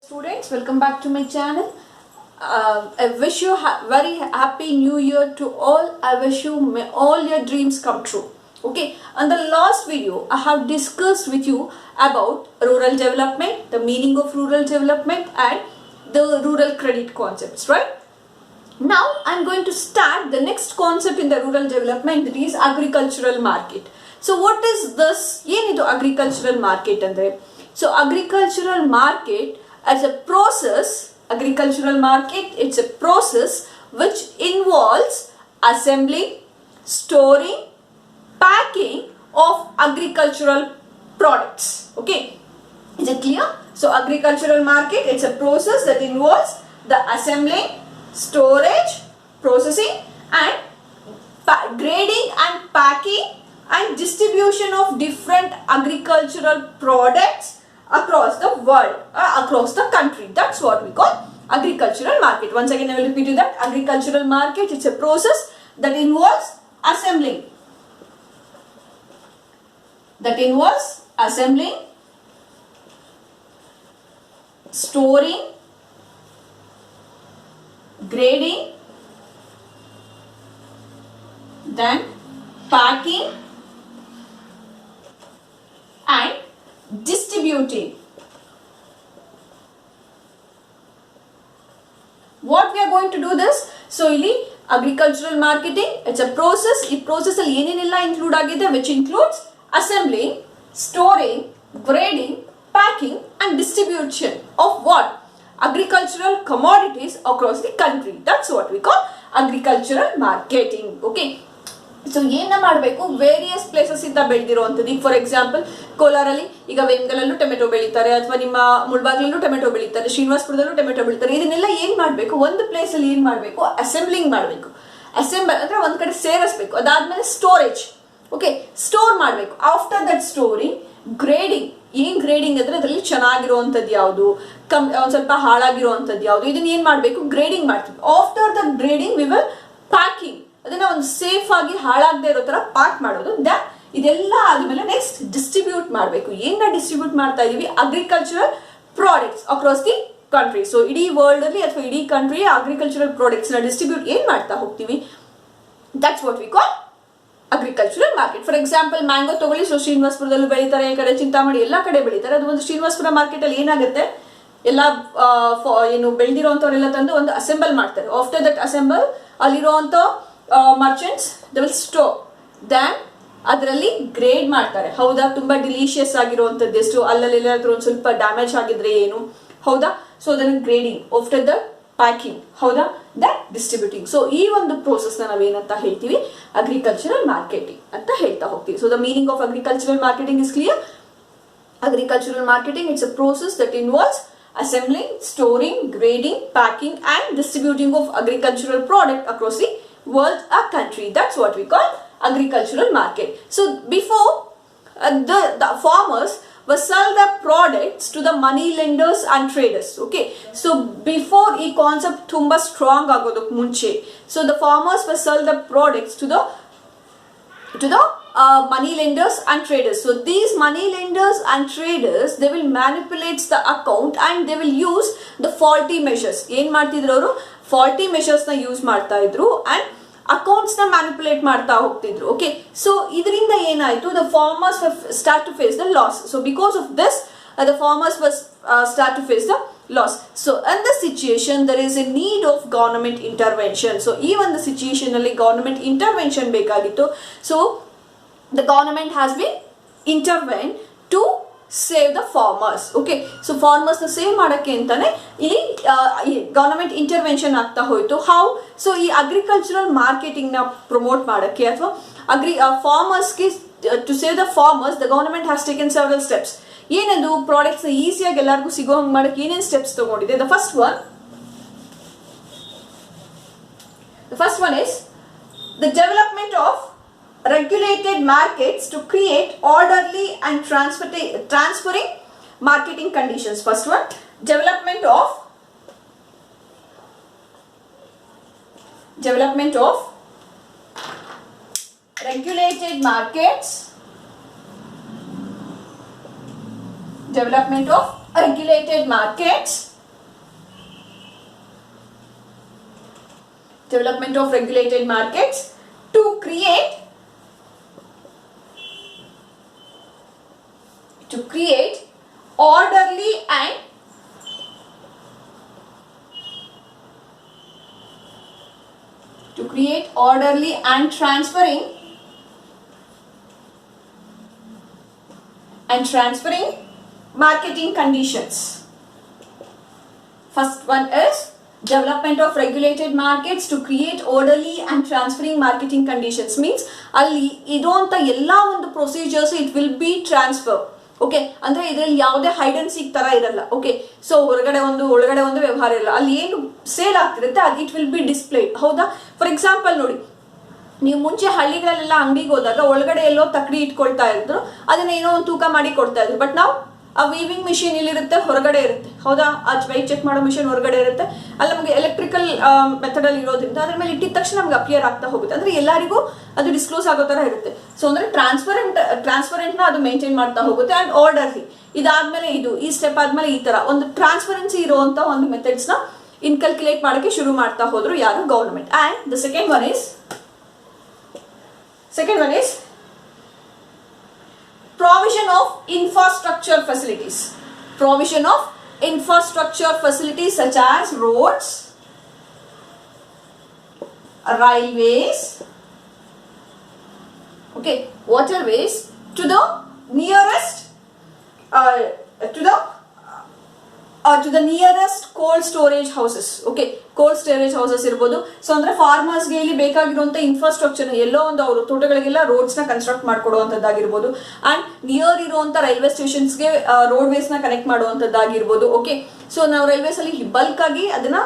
Students, welcome back to my channel. I wish you very happy new year to all. I wish you may all your dreams come true. Okay, on the last video I have discussed with you about rural development, the meaning of rural development and the rural credit concepts, right? Now I am going to start the next concept in the rural development, that is agricultural market. So what is this? Yenidu agricultural market andre? So agricultural market as a process, it's a process which involves assembling, storing, packing of agricultural products. Okay, is it clear? So agricultural market, it's a process that involves the assembling, storage, processing and grading and packing and distribution of different agricultural products across the world, across the country. That's what we call agricultural market. Once again I will repeat you that agricultural market, it's a process that involves assembling, storing, grading, then packing and distributing. What we are going to do this? So ಇಲ್ಲಿ agricultural marketing, it's a process. ಈ process ಅಲ್ಲಿ ಏನೇನೆಲ್ಲ include ಆಗಿದೆ, which includes assembling, storing, grading, packing and distribution of what? Agricultural commodities across the country. That's what we call agricultural marketing. Okay. So ಏನ ಮಾಡಬೇಕು, various places ಇಂದ ಬೆಳೆದಿರುವಂಥದ್ದು. ಈಗ for example ಕೋಲಾರಲ್ಲಿ ಈಗ ವೇಮಗಲಲ್ಲೂ ಟೊಮೆಟೊ ಬೆಳೀತಾರೆ, ಅಥವಾ ನಿಮ್ಮ ಮುಳಬಾಗ್ಲಲ್ಲೂ ಟೊಮೆಟೊ ಬೆಳೀತಾರೆ, ಶ್ರೀನಿವಾಸಪುರದಲ್ಲೂ ಟೊಮೆಟೊ ಬೆಳೀತಾರೆ. ಇದನ್ನೆಲ್ಲ ಏನ್ ಮಾಡಬೇಕು, ಒಂದು ಪ್ಲೇಸ್ ಅಲ್ಲಿ ಏನ್ ಮಾಡಬೇಕು, ಅಸೆಂಬ್ಲಿಂಗ್ ಮಾಡಬೇಕು. ಅಸೆಂಬಲ್ ಅಂದ್ರೆ ಒಂದ್ ಕಡೆ ಸೇರಿಸಬೇಕು. ಅದಾದ್ಮೇಲೆ ಸ್ಟೋರೇಜ್, ಓಕೆ, ಸ್ಟೋರ್ ಮಾಡಬೇಕು. After that storing, grading. ಏನ್ ಗ್ರೇಡಿಂಗ್ ಅಂದ್ರೆ ಅದರಲ್ಲಿ ಚೆನ್ನಾಗಿರುವಂತದ್ದು ಯಾವುದು, ಒಂದ್ ಸ್ವಲ್ಪ ಹಾಳಾಗಿರುವಂತದ್ದು ಯಾವುದು, ಇದನ್ನ ಏನ್ ಮಾಡಬೇಕು, ಗ್ರೇಡಿಂಗ್ ಮಾಡ್ತೀವಿ. After the grading we will packing, ಅದನ್ನ ಒಂದು ಸೇಫ್ ಆಗಿ ಹಾಳಾಗದೆ ಇರೋ ತರ ಪ್ಯಾಕ್ ಮಾಡೋದು. ಇದೆಲ್ಲ ಆದ್ಮೇಲೆ ನೆಕ್ಸ್ಟ್ ಡಿಸ್ಟ್ರಿಬ್ಯೂಟ್ ಮಾಡಬೇಕು. ಏನ ಡಿಸ್ಟ್ರಿಬ್ಯೂಟ್ ಮಾಡ್ತಾ ಇದೀವಿ, agricultural products across the country. So ಇಡೀ ವರ್ಲ್ಡ್ ಅಲ್ಲಿ ಅಥವಾ ಇಡೀ ಕಂಟ್ರಿ ಅಗ್ರಿಕಲ್ಚರಲ್ ಪ್ರಾಡಕ್ಟ್ಸ್ ನ ಡಿಸ್ಟ್ರಿಬ್ಯೂಟ್ ಏನ್ ಮಾಡ್ತಾ ಹೋಗ್ತೀವಿ, that's what we call agricultural market. For example mango ತಗೊಳ್ಳಿ. ಸೊ ಶ್ರೀನಿವಾಸಪುರದಲ್ಲೂ ಬೆಳೀತಾರೆ, ಈ ಕಡೆ ಚಿಂತಾಮಣಿ ಎಲ್ಲಾ ಕಡೆ ಬೆಳೀತಾರೆ. ಅದು ಒಂದು ಶ್ರೀನಿವಾಸಪುರ ಮಾರ್ಕೆಟ್ ಅಲ್ಲಿ ಏನಾಗುತ್ತೆ, ಎಲ್ಲ ಏನು ಬೆಳೆದಿರೋಂಥವ್ರೆಲ್ಲ ತಂದು ಒಂದು ಅಸೆಂಬಲ್ ಮಾಡ್ತಾರೆ. ಆಫ್ಟರ್ ದಟ್ ಅಸೆಂಬಲ್ ಅಲ್ಲಿರುವಂತ merchants they will store, then ಅದರಲ್ಲಿ ಗ್ರೇಡ್ ಮಾಡ್ತಾರೆ. ಹೌದಾ, ತುಂಬಾ ಡಿಲಿಷಿಯಸ್ ಆಗಿರುವಂತದ್ದು ಎಷ್ಟು, ಅಲ್ಲಲ್ಲೆಲ್ಲಾದ್ರೂ ಒಂದು ಸ್ವಲ್ಪ ಡ್ಯಾಮೇಜ್ ಆಗಿದ್ರೆ ಏನು, ಹೌದಾ, ಸೊ ಅದನ್ನ ಗ್ರೇಡಿಂಗ್. ಆಫ್ಟರ್ ದ ಪ್ಯಾಕಿಂಗ್, ಹೌದಾ, ದಟ್ ಡಿಸ್ಟ್ರಿಬ್ಯೂಟಿಂಗ್. ಸೊ ಈ ಒಂದು ಪ್ರೋಸೆಸ್ ನ ನಾವೇನಂತ ಹೇಳ್ತೀವಿ, ಅಗ್ರಿಕಲ್ಚರಲ್ ಮಾರ್ಕೆಟಿಂಗ್ ಅಂತ ಹೇಳ್ತಾ ಹೋಗ್ತೀವಿ. So the meaning of agricultural marketing is clear. Agricultural marketing, it's a process that involves assembling, storing, grading, packing and distributing of agricultural product across the world or country. That's what we call agricultural market. So before the farmers will sell the products to the money lenders and traders. Okay, so before e concept tumba strong agodokke munche, so the farmers will sell the products to the money lenders and traders. So these money lenders and traders, they will manipulate the account and they will use the faulty measures. ಏನ್ ಮಾಡ್ತಿದ್ರು ಅವರು, faulty measures ನ use ಮಾಡ್ತಾ ಇದ್ರು and accounts ನ manipulate ಮಾಡ್ತಾ ಹೋಗ್ತಿದ್ರು. Okay, so ಇದರಿಂದ ಏನಾಯ್ತು, the farmers will start to face the loss. So because of this the farmers will start to face the loss. So in this situation there is a need of government intervention. So even the situation ಅಲ್ಲಿ government intervention ಬೇಕಾಗಿತ್ತು. So the government has been intervened to save the farmers. Okay, so farmers ನ save ಮಾಡಕ್ಕೆ ಅಂತಾನೆ ಇಲ್ಲಿ government intervention ಆಗ್ತಾ ಹೋಯ್ತು. ಹೌ? So ಈ ಅಗ್ರಿಕಲ್ಚರಲ್ ಮಾರ್ಕೆಟಿಂಗ್ ನ ಪ್ರಮೋಟ್ ಮಾಡಕ್ಕೆ ಅಥವಾ ಫಾರ್ಮರ್ಸ್ಗೆ to save the farmers, the government has taken several steps. ಏನದು, ಪ್ರಾಡಕ್ಟ್ಸ್ ನ ಈಸಿಯಾಗಿ ಎಲ್ಲರಿಗೂ ಸಿಗೋ ಹಂಗೆ ಮಾಡಕ್ಕೆ ಏನೇನು ಸ್ಟೆಪ್ಸ್ ತಗೊಂಡಿದೆ. The first one is the development of regulated markets to create orderly and transferring marketing conditions. First one, development of regulated markets development of regulated markets development of regulated markets to create orderly and transferring marketing conditions. First one is development of regulated markets to create orderly and transferring marketing conditions. Means ಅಲ್ಲಿ ಇರುವಂತ ಎಲ್ಲ ಒಂದು procedures it will be transfer. Okay, ಅಂದ್ರೆ ಇದರಲ್ಲಿ ಯಾವುದೇ hide and seek ತರ ಇರಲ್ಲ. Okay, so ಹೊರಗಡೆ ಒಂದು ಒಳಗಡೆ ಒಂದು ವ್ಯವಹಾರ ಇರಲ್ಲ. ಅಲ್ಲಿ ಏನು ಸೇಲ್ ಆಗ್ತಿರುತ್ತೆ ಅದು ಇಟ್ ವಿಲ್ ಬಿ ಡಿಸ್ಪ್ಲೇಡ್. ಹೌದಾ? ಫಾರ್ ಎಕ್ಸಾಂಪಲ್ ನೋಡಿ, ನೀವು ಮುಂಚೆ ಹಳ್ಳಿಗಳಲ್ಲೆಲ್ಲ ಅಂಗಡಿಗೆ ಹೋದಾಗ ಒಳಗಡೆ ಎಲ್ಲೋ ತಕ್ಕಡಿ ಇಟ್ಕೊಳ್ತಾ ಇದ್ರು, ಅದನ್ನ ಏನೋ ಒಂದು ತೂಕ ಮಾಡಿ ಕೊಡ್ತಾ ಇದ್ರು. ಬಟ್ ನಾವು ಆ ವೀವಿಂಗ್ ಮಿಷಿನ್ ಇಲ್ಲಿರುತ್ತೆ, ಹೊರಗಡೆ ಇರುತ್ತೆ. ಹೌದಾ? ಆ ವೆಯ್ಟ್ ಚೆಕ್ ಮಾಡೋ ಮಿಷಿನ್ ಹೊರಗಡೆ ಇರುತ್ತೆ. ಅಲ್ಲಿ ನಮಗೆ ಎಲೆಕ್ಟ್ರಿಕಲ್ ಮೆಥಡ್ ಅಲ್ಲಿ ಇರೋದ್ರಿಂದ ಅದ್ರ ಮೇಲೆ ಇಟ್ಟಿದ ತಕ್ಷಣ ನಮ್ಗೆ ಅಪಿಯರ್ ಆಗ್ತಾ ಹೋಗುತ್ತೆ. ಅಂದ್ರೆ ಎಲ್ಲರಿಗೂ ಅದು ಡಿಸ್ಕ್ಲೋಸ್ ಆಗೋ ತರ ಇರುತ್ತೆ. ಸೊ ಅಂದ್ರೆ ಟ್ರಾನ್ಸ್ಪರೆಂಟ್ ನ ಅದು ಮೇಂಟೈನ್ ಮಾಡ್ತಾ ಹೋಗುತ್ತೆ ಅಂಡ್ ಆರ್ಡರ್ಲಿ. ಇದಾದ್ಮೇಲೆ ಈ ಸ್ಟೆಪ್ ಆದ್ಮೇಲೆ ಈ ತರ ಒಂದು ಟ್ರಾನ್ಸ್ಪರೆನ್ಸಿ ಇರುವಂತ ಒಂದು ಮೆಥಡ್ಸ್ ನ ಇನ್ಕಲ್ಕ್ಯುಲೇಟ್ ಮಾಡಕ್ಕೆ ಶುರು ಮಾಡ್ತಾ ಹೋದ್ರು ಯಾರು? Government. And the second one is provision of infrastructure facilities. Such as roads, railways, okay, waterways to the nearest to the nearest cold storage houses. Okay, cold storage houses ಇರಬಹುದು. So ಅಂದ್ರೆ farmers ಗೆ ಇಲ್ಲಿ ಬೇಕಾಗಿರುವಂತ infrastructure ಎಲ್ಲೋ ಒಂದು ಅವರು ತೋಟಗಳಿಗೆಲ್ಲ roads ನ ಕನ್ಸ್ಟ್ರಕ್ಟ್ ಮಾಡ್ಕೊಡುವಂತದ್ದಾಗಿರ್ಬೋದು. ಅಂಡ್ ನಿಯರ್ ಇರುವಂತ ರೈಲ್ವೆ ಸ್ಟೇಷನ್ಸ್ ಗೆ ರೋಡ್ ವೇಸ್ ನ ಕನೆಕ್ಟ್ ಮಾಡುವಂತದ್ದಾಗಿರ್ಬೋದು. ಓಕೆ, ಸೊ ನಾವು ರೈಲ್ವೇಸ್ ಅಲ್ಲಿ ಬಲ್ಕ್ ಆಗಿ ಅದನ್ನ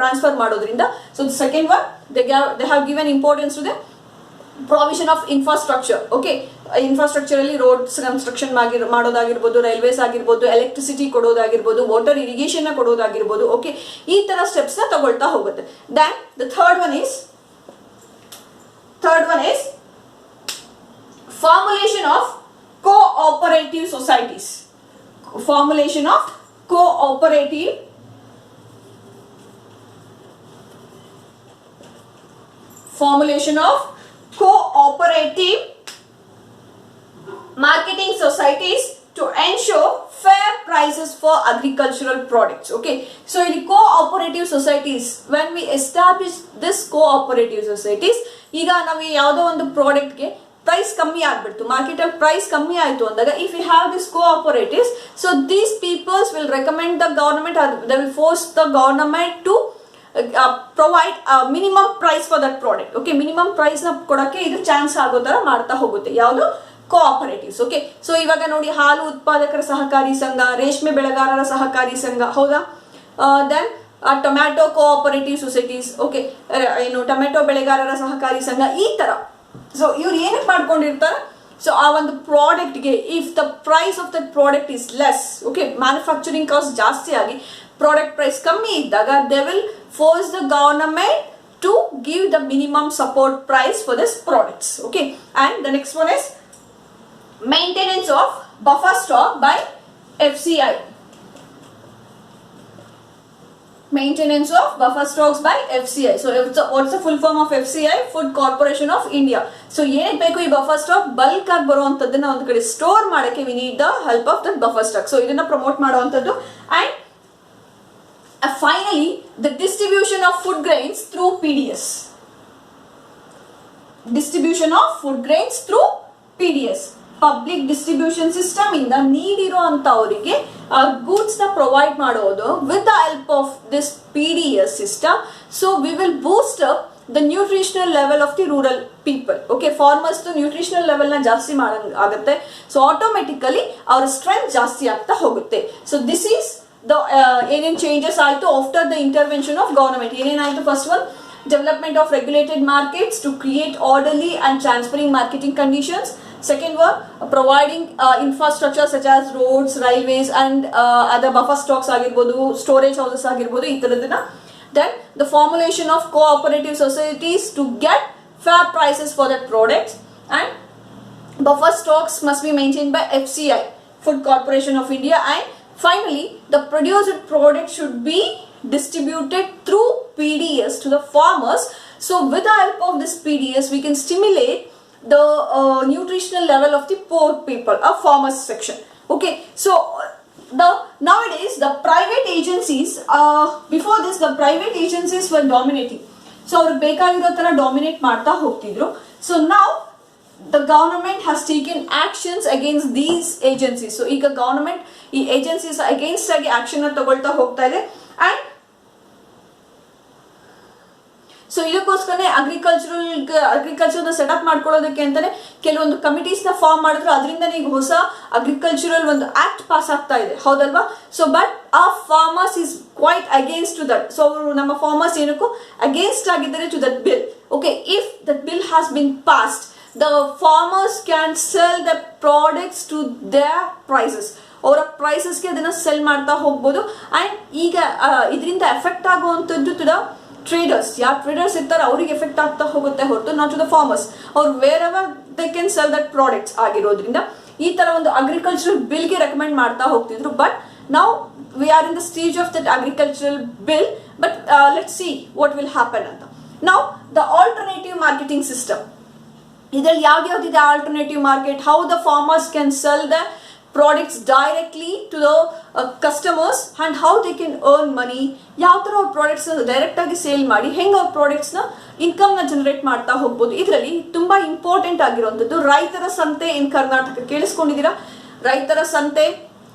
ಟ್ರಾನ್ಸ್ಫರ್ ಮಾಡೋದ್ರಿಂದ. So second one they have given importance to the provision of infrastructure. Okay, infrastructure ಅಲ್ಲಿ ರೋಡ್ಸ್ ಕನ್ಸ್ಟ್ರಕ್ಷನ್ ಮಾಡೋದಾಗಿರ್ಬೋದು, ರೈಲ್ವೇಸ್ ಆಗಿರ್ಬೋದು, ಎಲೆಕ್ಟ್ರಿಸಿಟಿ ಕೊಡೋದಾಗಿರ್ಬೋದು, ವಾಟರ್ ಇರಿಗೇಷನ್ ನ ಕೊಡೋದಾಗಿರ್ಬೋದು. ಓಕೆ, ಈ ತರ ಸ್ಟೆಪ್ಸ್ ನ ತಗೊಳ್ತಾ ಹೋಗುತ್ತೆ. Then the third one is formulation of cooperative societies. Formulation of cooperative marketing societies to ensure fair prices for agricultural products. Okay, so in cooperative societies, when we establish this cooperative societies, ಈಗ ನಾವು ಯಾವುದೋ ಒಂದು product ಗೆ price ಕಮ್ಮಿ ಆಗ್ಬಿಡ್ತು, market ಅಲ್ಲಿ price ಕಮ್ಮಿ ಆಯ್ತು ಅಂದಾಗ, if you have this cooperatives, so these peoples will recommend the government, they will force the government to provide minimum price for that product. Okay, minimum price ನ ಕೊಡಕ್ಕೆ ಇದು ಚಾನ್ಸ್ ಆಗೋ ತರ ಮಾಡ್ತಾ ಹೋಗುತ್ತೆ. ಯಾವುದು? ಕೋಆಪರೇಟಿವ್ಸ್. ಓಕೆ, ಸೊ ಇವಾಗ ನೋಡಿ, ಹಾಲು ಉತ್ಪಾದಕರ ಸಹಕಾರಿ ಸಂಘ, ರೇಷ್ಮೆ ಬೆಳೆಗಾರರ ಸಹಕಾರಿ ಸಂಘ. ಹೌದಾ? Then tomato cooperative societies. Okay, ಏನು ಟೊಮ್ಯಾಟೊ ಬೆಳೆಗಾರರ ಸಹಕಾರಿ ಸಂಘ, ಈ ತರ. ಸೊ ಇವ್ರು ಏನಕ್ಕೆ ಮಾಡ್ಕೊಂಡಿರ್ತಾರೆ? ಸೊ ಆ ಒಂದು ಪ್ರಾಡಕ್ಟ್ಗೆ if the price of that product is less, okay, manufacturing cost ಜಾಸ್ತಿ ಆಗಿ ಪ್ರಾಡಕ್ಟ್ ಪ್ರೈಸ್ ಕಮ್ಮಿ ಇದ್ದಾಗ, they will force the government to give the minimum support price for this products. Okay, and the next one is maintenance of buffer stock by FCI. Maintenance of buffer stocks by FCI. So what's the full form of FCI? Food Corporation of India. So ಏನಕ್ಕೆ ಬೇಕು ಈ buffer stock? Bulk ಆಗಿ ಬರುವಂತದ್ದನ್ನ ಒಂದು ಕಡೆ store ಮಾಡಕ್ಕೆ we need the help of that buffer stock. So ಇದನ್ನ promote ಮಾಡುವಂತದ್ದು. And finally the distribution of food grains through PDS. Distribution of food grains through PDS. Public distribution system ಇಂದ ನೀಡಿರೋ ಅಂತವರಿಗೆ goods ನ provide ಮಾಡೋದು with the help of this PDS system. So we will Boost up the nutritional level of the rural people. Okay, farmers nutritional level ನ ಜಾಸ್ತಿ ಮಾಡಂಗ್ ಆಗುತ್ತೆ. So automatically ಅವರ strength ಜಾಸ್ತಿ ಆಗ್ತಾ ಹೋಗುತ್ತೆ. ಸೊ ದಿಸ್ ಈಸ್ ದ ಏನೇನ್ changes ಆಯ್ತು after the intervention of government. ಏನೇನಾಯ್ತು? First one, development of regulated markets to create orderly and transparent marketing conditions. Second one, providing infrastructure such as roads, railways and other buffer stocks agirbodu, storage houses agirbodu, ee taradina. Then the formulation of cooperative societies to get fair prices for their products, and buffer stocks must be maintained by FCI, Food Corporation of India. And finally, the produced product should be distributed through PDS to the farmers. So with the help of this PDS, we can stimulate the nutritional level of the poor people, a farmers section. Okay, so nowadays the private agencies, before this the private agencies were dominating. So ಅವರು ಬೇಕಾಗಿರೋ ತರ dominate ಮಾಡ್ತಾ ಹೋಗ್ತಿದ್ರು. So now the government has taken actions against these agencies. So ಈಗ government ಈ agencies against ಆಗಿ action ತಗೊಳ್ತಾ ಹೋಗ್ತಾ ಇದೆ. And ಸೊ ಇದಕ್ಕೋಸ್ಕರನೇ ಅಗ್ರಿಕಲ್ಚರ್ ಸೆಟಪ್ ಮಾಡ್ಕೊಳ್ಳೋದಕ್ಕೆ ಅಂತಾನೆ ಕೆಲವೊಂದು ಕಮಿಟೀಸ್ ನ ಫಾರ್ಮ್ ಮಾಡಿದ್ರು. ಅದರಿಂದನೇ ಈಗ ಹೊಸ ಅಗ್ರಿಕಲ್ಚರಲ್ ಒಂದು ಆಕ್ಟ್ ಪಾಸ್ ಆಗ್ತಾ ಇದೆ, ಹೌದಲ್ವಾ? ಸೊ ಬಟ್ ಆ farmers is quite against to that. So ಅವರು ನಮ್ಮ ಫಾರ್ಮರ್ಸ್ ಏನಕ್ಕೂ ಅಗೇನ್ಸ್ಟ್ ಆಗಿದ್ದಾರೆ to that bill. Okay, if that bill has been passed, the farmers can sell the products to their prices. ಅವರ ಪ್ರೈಸಸ್ಗೆ ಅದನ್ನ ಸೆಲ್ ಮಾಡ್ತಾ ಹೋಗ್ಬೋದು. And ಈಗ ಇದರಿಂದ ಎಫೆಕ್ಟ್ ಆಗುವಂಥದ್ದು ಟು ದ ಟ್ರೇಡರ್ಸ್. ಯಾವ ಟ್ರೇಡರ್ಸ್ ಇರ್ತಾರೆ ಅವ್ರಿಗೆ ಎಫೆಕ್ಟ್ ಆಗ್ತಾ ಹೋಗುತ್ತೆ ಹೊರತು ನಾಟ್ ಟು ದ ಫಾರ್ಮರ್ಸ್. ಅವ್ರು wherever they can sell that products ಆಗಿರೋದ್ರಿಂದ ಈ ತರ ಒಂದು ಅಗ್ರಿಕಲ್ಚರಲ್ ಬಿಲ್ಗೆ ರೆಕಮೆಂಡ್ ಮಾಡ್ತಾ ಹೋಗ್ತಿದ್ರು. But now we are in the stage of that agricultural bill. But let's see what will happen ಅಂತ. Now the alternative marketing system, ಇದರಲ್ಲಿ ಯಾವ್ದಿದೆ alternative market, how the farmers can sell the products directly to the customers and how they can earn money. ಯಾವ ತರ ಅವ್ರ products direct ಆಗಿ sale ಮಾಡಿ ಹೆಂಗೆ ಅವ್ರ ಪ್ರಾಡಕ್ಟ್ಸ್ ನ ಇನ್ಕಮ್ ನ ಜನರೇಟ್ ಮಾಡ್ತಾ ಹೋಗ್ಬೋದು. ಇದರಲ್ಲಿ ತುಂಬಾ ಇಂಪಾರ್ಟೆಂಟ್ ಆಗಿರುವಂತದ್ದು ರೈತರ ಸಂತೆ ಇನ್ ಕರ್ನಾಟಕ. ಕೇಳಿಸ್ಕೊಂಡಿದ್ದೀರಾ? ರೈತರ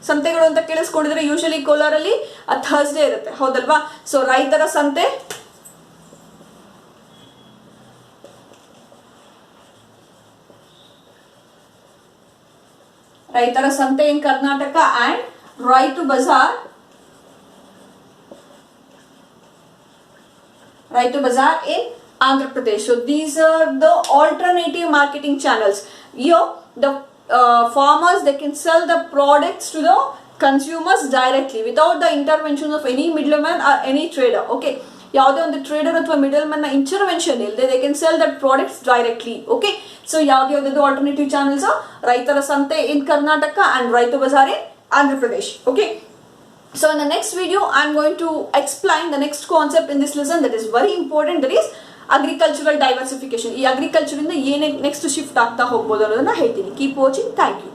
ಸಂತೆಗಳು ಅಂತ ಕೇಳಿಸ್ಕೊಂಡಿದ್ರೆ ಯೂಶಲಿ ಕೋಲಾರಲ್ಲಿ ಥರ್ಸ್ಡೇ ಇರುತ್ತೆ, ಹೌದಲ್ವಾ? ಸೊ ರೈತರ ಸಂತೆ, ರೈತರ ಸಂತೆ in Karnataka and Rythu Bazar in Andhra Pradesh. So these are the alternative marketing channels. Here the farmers, they can sell the products to the consumers directly without the intervention of any middleman or any trader. Okay, ಯಾವುದೇ ಒಂದು trader ಅಥವಾ middleman ನ intervention ಇಲ್ಲದೆ they can sell that products directly. Okay, so ಯಾವ್ದು alternative channels, ರೈತರ ಸಂತೆ in Karnataka and Rythu Bazar in Andhra Pradesh. Okay, so in the next video I am going to explain the next concept in this lesson that is very important, that is agricultural diversification. ಈ agriculture ಇಂದ ಏನೇ next shift ಆಗ್ತಾ ಹೋಗ್ಬೋದು ಅನ್ನೋದನ್ನ ಹೇಳ್ತೀನಿ. Keep watching. Thank you.